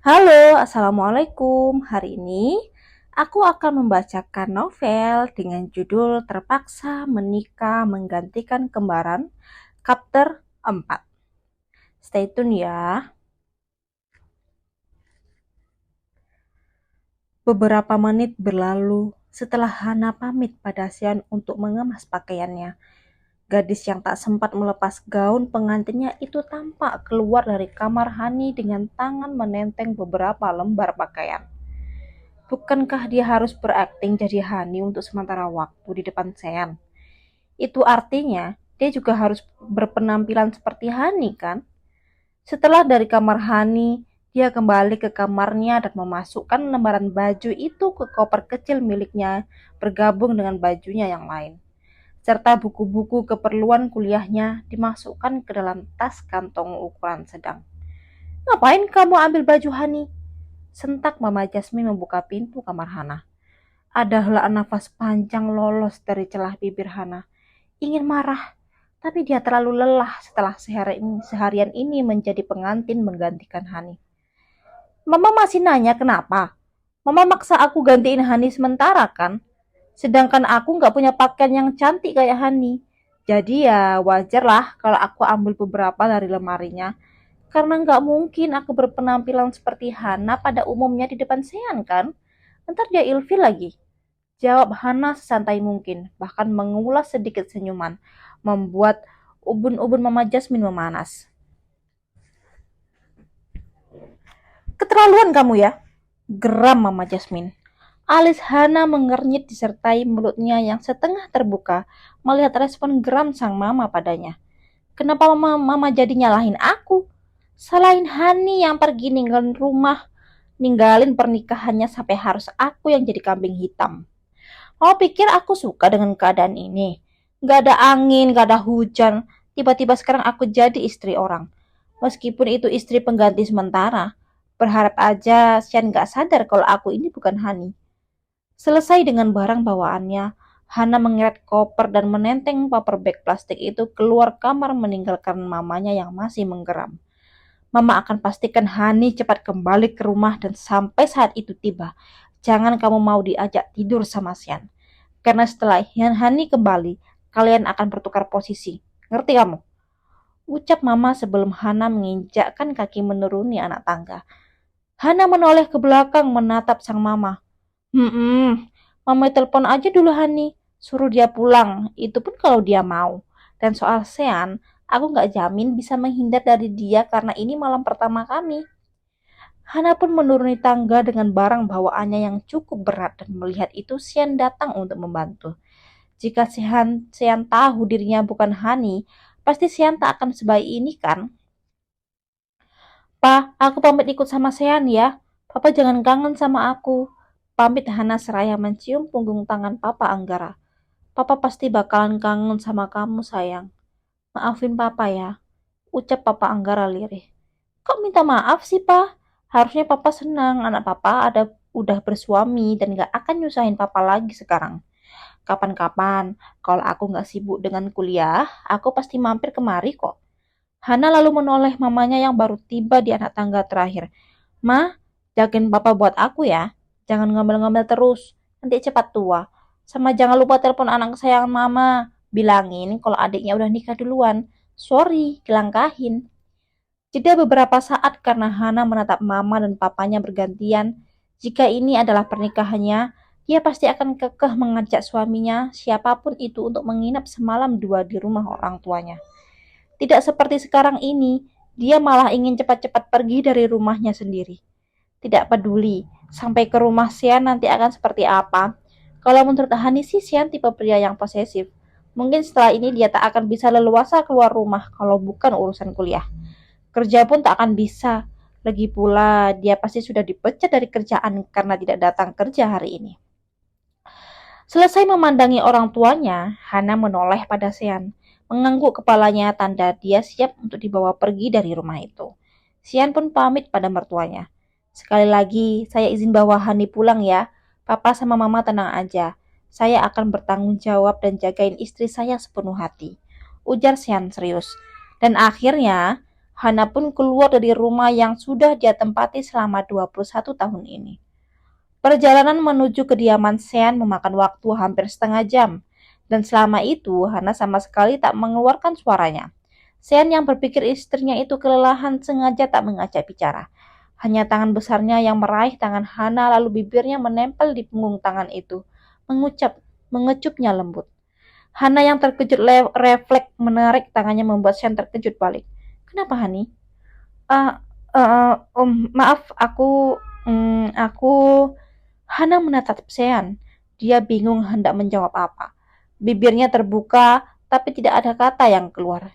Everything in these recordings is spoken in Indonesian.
Halo, Assalamualaikum. Hari ini aku akan membacakan novel dengan judul Terpaksa Menikah Menggantikan Kembaran, Chapter 4. Stay tune ya. Beberapa menit berlalu setelah Hana pamit pada Sian untuk mengemas pakaiannya. Gadis yang tak sempat melepas gaun pengantinnya itu tampak keluar dari kamar Hani dengan tangan menenteng beberapa lembar pakaian. Bukankah dia harus berakting jadi Hani untuk sementara waktu di depan Sean? Itu artinya dia juga harus berpenampilan seperti Hani kan? Setelah dari kamar Hani, dia kembali ke kamarnya dan memasukkan lembaran baju itu ke koper kecil miliknya bergabung dengan bajunya yang lain. Serta buku-buku keperluan kuliahnya dimasukkan ke dalam tas kantong ukuran sedang. Ngapain kamu ambil baju Hani? Sentak Mama Jasmine membuka pintu kamar Hana. Ada helaan nafas panjang lolos dari celah bibir Hana. Ingin marah, tapi dia terlalu lelah setelah seharian ini menjadi pengantin menggantikan Hani. Mama masih nanya kenapa? Mama maksa aku gantiin Hani sementara kan? Sedangkan aku nggak punya pakaian yang cantik kayak Hani. Jadi ya wajar lah kalau aku ambil beberapa dari lemarinya. Karena nggak mungkin aku berpenampilan seperti Hana pada umumnya di depan Sean kan? Ntar dia ilfil lagi. Jawab Hana sesantai mungkin, bahkan mengulas sedikit senyuman, membuat ubun-ubun Mama Jasmine memanas. Keterlaluan kamu ya, geram Mama Jasmine. Alis Hana mengernyit disertai mulutnya yang setengah terbuka melihat respon geram sang mama padanya. Kenapa mama jadi nyalahin aku? Salahin Hani yang pergi ninggalin pernikahannya sampai harus aku yang jadi kambing hitam. Oh, pikir aku suka dengan keadaan ini? Gak ada angin, gak ada hujan. Tiba-tiba sekarang aku jadi istri orang. Meskipun itu istri pengganti sementara. Berharap aja Sian gak sadar kalau aku ini bukan Hani. Selesai dengan barang bawaannya, Hana mengeret koper dan menenteng paper bag plastik itu keluar kamar meninggalkan mamanya yang masih menggeram. Mama akan pastikan Hani cepat kembali ke rumah dan sampai saat itu tiba, jangan kamu mau diajak tidur sama Sian. Karena setelah Hani kembali, kalian akan bertukar posisi. Ngerti kamu? Ucap Mama sebelum Hana menginjakkan kaki menuruni anak tangga. Hana menoleh ke belakang menatap sang mama. Mama telepon aja dulu Hani. Suruh dia pulang. Itu pun kalau dia mau. Dan soal Sean, aku nggak jamin bisa menghindar dari dia karena ini malam pertama kami. Hana pun menuruni tangga dengan barang bawaannya yang cukup berat dan melihat itu Sian datang untuk membantu. Jika Sian tahu dirinya bukan Hani, pasti Sian tak akan sebaik ini kan? Pa, aku pamit ikut sama Sian ya. Papa jangan kangen sama aku. Pamit Hana seraya mencium punggung tangan Papa Anggara. Papa pasti bakalan kangen sama kamu sayang. Maafin Papa ya, ucap Papa Anggara lirih. Kok minta maaf sih, Pa? Harusnya Papa senang anak Papa udah bersuami dan gak akan nyusahin Papa lagi sekarang. Kapan-kapan, kalau aku gak sibuk dengan kuliah, aku pasti mampir kemari kok. Hana lalu menoleh mamanya yang baru tiba di anak tangga terakhir. Ma, jagain Papa buat aku ya. Jangan ngomel-ngomel terus, nanti cepat tua. Sama jangan lupa telepon anak kesayangan Mama. Bilangin kalau adiknya udah nikah duluan. Sorry, dilangkahin. Jeda beberapa saat karena Hana menatap Mama dan Papanya bergantian. Jika ini adalah pernikahannya, dia pasti akan kekeh mengajak suaminya, siapapun itu, untuk menginap semalam dua di rumah orang tuanya. Tidak seperti sekarang ini, dia malah ingin cepat-cepat pergi dari rumahnya sendiri. Tidak peduli, sampai ke rumah Sian nanti akan seperti apa. Kalau menurut Hani sih Sian tipe pria yang posesif. Mungkin setelah ini dia tak akan bisa leluasa keluar rumah kalau bukan urusan kuliah. Kerja pun tak akan bisa. Lagi pula dia pasti sudah dipecat dari kerjaan karena tidak datang kerja hari ini. Selesai memandangi orang tuanya, Hana menoleh pada Sian, mengangguk kepalanya tanda dia siap untuk dibawa pergi dari rumah itu. Sian pun pamit pada mertuanya. Sekali lagi, saya izin bawa Hani pulang ya. Papa sama Mama tenang aja. Saya akan bertanggung jawab dan jagain istri saya sepenuh hati. Ujar Sian serius. Dan akhirnya, Hana pun keluar dari rumah yang sudah dia tempati selama 21 tahun ini. Perjalanan menuju kediaman Sean memakan waktu hampir setengah jam, dan selama itu Hana sama sekali tak mengeluarkan suaranya. Sean yang berpikir istrinya itu kelelahan sengaja tak mengajak bicara. Hanya tangan besarnya yang meraih tangan Hana lalu bibirnya menempel di punggung tangan itu, mengecupnya lembut. Hana yang terkejut refleks menarik tangannya membuat Sean terkejut balik. Kenapa Hani? Ah, maaf, aku. Hana menatap Sean. Dia bingung hendak menjawab apa. Bibirnya terbuka, tapi tidak ada kata yang keluar.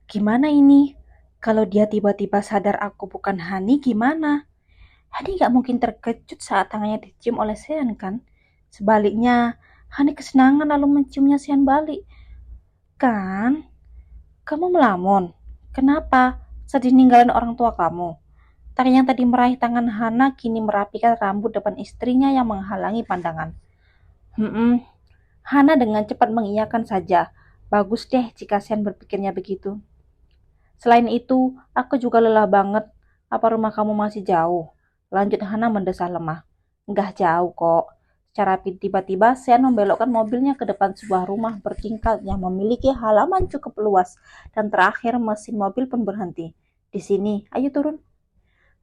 Gimana ini? Kalau dia tiba-tiba sadar aku bukan Hani, gimana? Hani gak mungkin terkejut saat tangannya dicium oleh Sean, kan? Sebaliknya, Hani kesenangan lalu menciumnya Sean balik. Kan? Kamu melamun. Kenapa? Sedih ninggalin orang tua kamu. Tangan yang tadi meraih tangan Hana kini merapikan rambut depan istrinya yang menghalangi pandangan. Hana dengan cepat mengiyakan saja. Bagus deh jika Sean berpikirnya begitu. Selain itu, aku juga lelah banget. Apa rumah kamu masih jauh? Lanjut Hana mendesah lemah. Enggak jauh kok. Secara tiba-tiba, Sean membelokkan mobilnya ke depan sebuah rumah bertingkat yang memiliki halaman cukup luas. Dan terakhir mesin mobil pun berhenti. Di sini, ayo turun.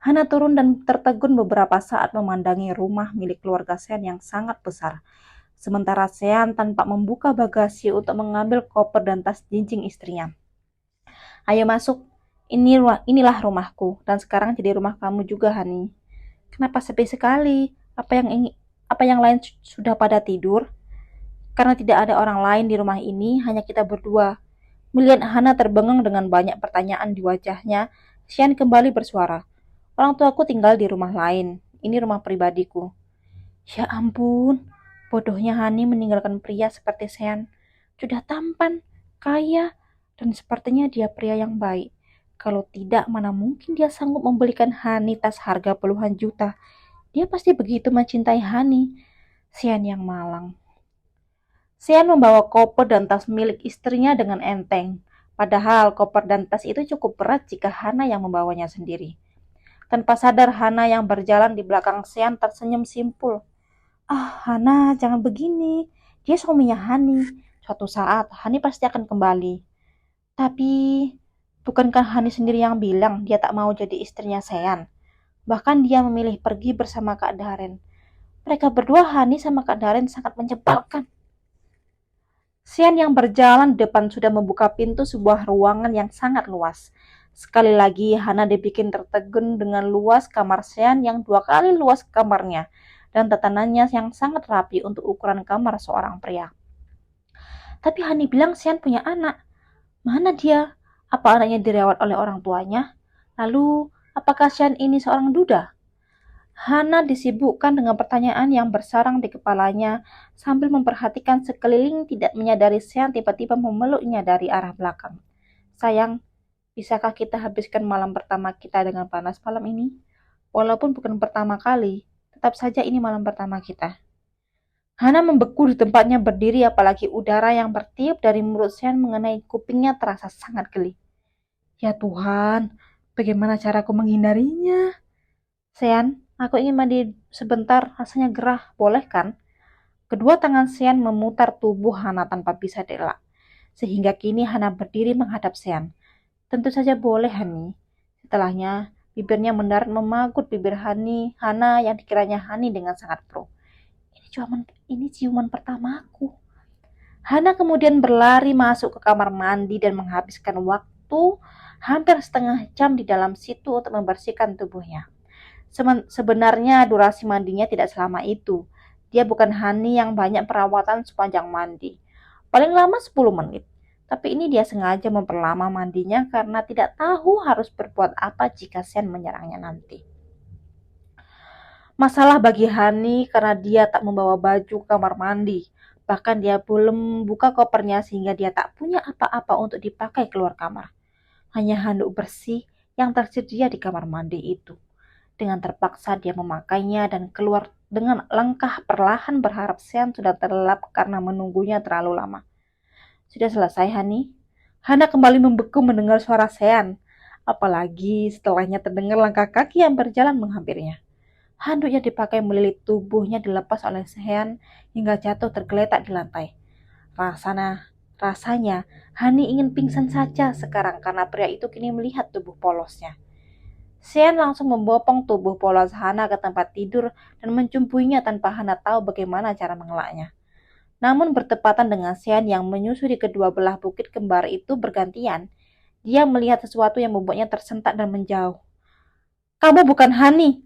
Hana turun dan tertegun beberapa saat memandangi rumah milik keluarga Sean yang sangat besar. Sementara Sean tanpa membuka bagasi untuk mengambil koper dan tas jinjing istrinya. Ayo masuk, inilah rumahku, dan sekarang jadi rumah kamu juga, Hani. Kenapa sepi sekali? Apa yang lain sudah pada tidur? Karena tidak ada orang lain di rumah ini, hanya kita berdua. Melihat Hana terbengang dengan banyak pertanyaan di wajahnya, Sean kembali bersuara. Orang tuaku tinggal di rumah lain. Ini rumah pribadiku. Ya ampun, bodohnya Hani meninggalkan pria seperti Sean. Sudah tampan, kaya, dan sepertinya dia pria yang baik. Kalau tidak, mana mungkin dia sanggup membelikan Hani tas harga puluhan juta. Dia pasti begitu mencintai Hani. Sean yang malang. Sean membawa koper dan tas milik istrinya dengan enteng. Padahal koper dan tas itu cukup berat jika Hana yang membawanya sendiri. Tanpa sadar Hana yang berjalan di belakang Sean tersenyum simpul. Ah, Hana, jangan begini. Dia suaminya Hani. Suatu saat Hani pasti akan kembali. Tapi, bukankah Hani sendiri yang bilang dia tak mau jadi istrinya Sean? Bahkan dia memilih pergi bersama Kak Daren. Mereka berdua, Hani sama Kak Daren, sangat menyebalkan. Sean yang berjalan di depan sudah membuka pintu sebuah ruangan yang sangat luas. Sekali lagi Hana dibikin tertegun dengan luas kamar Sean yang 2 kali luas kamarnya dan tatanannya yang sangat rapi untuk ukuran kamar seorang pria. Tapi Hani bilang Sean punya anak. Mana dia? Apa anaknya dirawat oleh orang tuanya? Lalu, apakah Sean ini seorang duda? Hana disibukkan dengan pertanyaan yang bersarang di kepalanya sambil memperhatikan sekeliling tidak menyadari Sean tiba-tiba memeluknya dari arah belakang. Sayang, bisakah kita habiskan malam pertama kita dengan panas malam ini? Walaupun bukan pertama kali, tetap saja ini malam pertama kita. Hana membeku di tempatnya berdiri apalagi udara yang bertiup dari mulut Sean mengenai kupingnya terasa sangat geli. Ya Tuhan, bagaimana caraku menghindarinya? Sean, aku ingin mandi sebentar, rasanya gerah, boleh kan? Kedua tangan Sean memutar tubuh Hana tanpa bisa dielak. Sehingga kini Hana berdiri menghadap Sean. Tentu saja boleh, Hani. Setelahnya, bibirnya mendarat memagut bibir Hana yang dikiranya Hani dengan sangat pro. Ini ciuman pertamaku. Hana kemudian berlari masuk ke kamar mandi dan menghabiskan waktu hampir setengah jam di dalam situ untuk membersihkan tubuhnya. Sebenarnya durasi mandinya tidak selama itu. Dia bukan Hani yang banyak perawatan sepanjang mandi. Paling lama 10 menit. Tapi ini dia sengaja memperlama mandinya karena tidak tahu harus berbuat apa jika Sean menyerangnya nanti. Masalah bagi Hani karena dia tak membawa baju kamar mandi. Bahkan dia belum buka kopernya sehingga dia tak punya apa-apa untuk dipakai keluar kamar. Hanya handuk bersih yang tersedia di kamar mandi itu. Dengan terpaksa dia memakainya dan keluar dengan langkah perlahan berharap Sean sudah terlelap karena menunggunya terlalu lama. Sudah selesai, Hani? Hana kembali membeku mendengar suara Sean. Apalagi setelahnya terdengar langkah kaki yang berjalan menghampirinya. Handuk yang dipakai melilit tubuhnya dilepas oleh Sean hingga jatuh tergeletak di lantai. Rasanya, Hani ingin pingsan saja sekarang karena pria itu kini melihat tubuh polosnya. Sean langsung membopong tubuh polos Hana ke tempat tidur dan mencumbuinya tanpa Hana tahu bagaimana cara mengelaknya. Namun bertepatan dengan Sean yang menyusuri kedua belah bukit kembar itu bergantian, dia melihat sesuatu yang membuatnya tersentak dan menjauh. Kamu bukan Hani.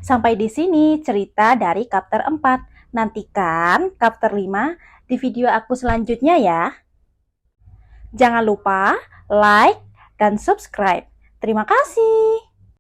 Sampai di sini cerita dari chapter 4. Nantikan chapter 5 di video aku selanjutnya ya. Jangan lupa like dan subscribe. Terima kasih.